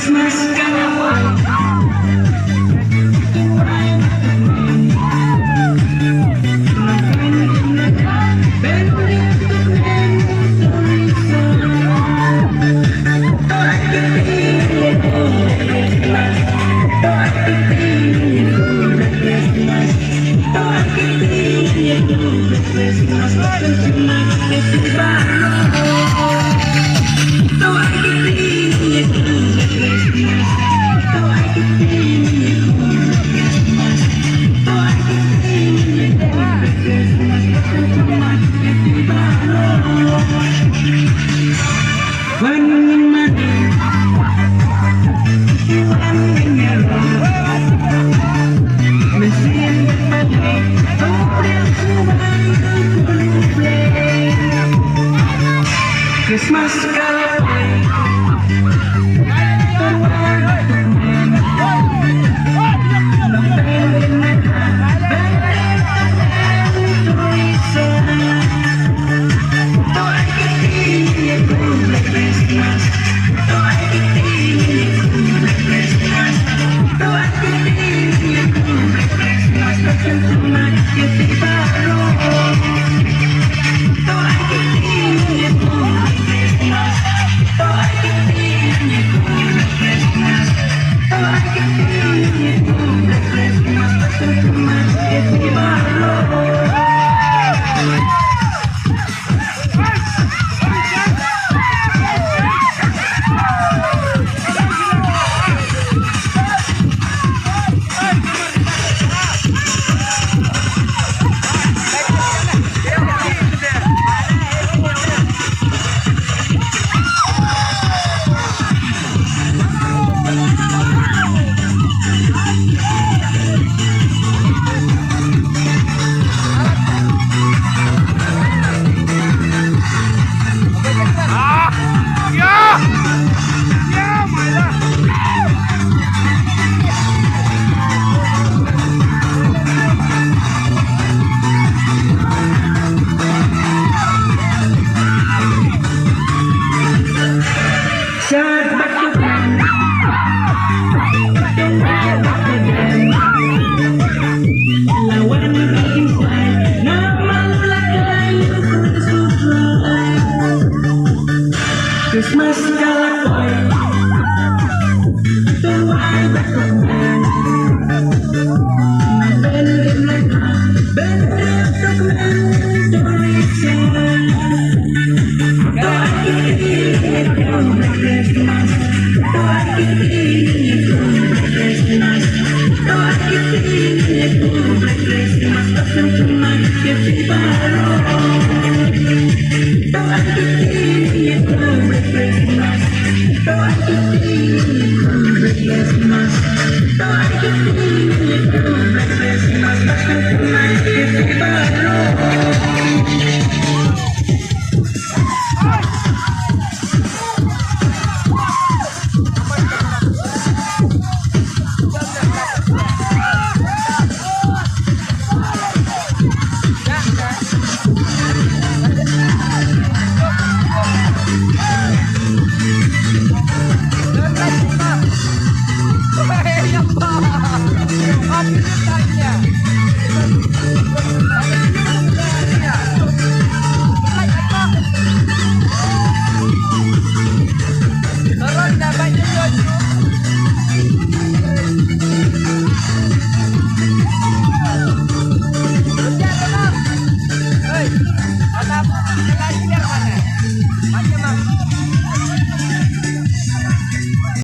Christmas carol. Christmas carol. Christmas carol. So I recommend my better recommend to listen. So I can feel it from the Christmas. So I can feel it from the Christmas. So I can feel it from the Christmas. Listen to my gift. So I can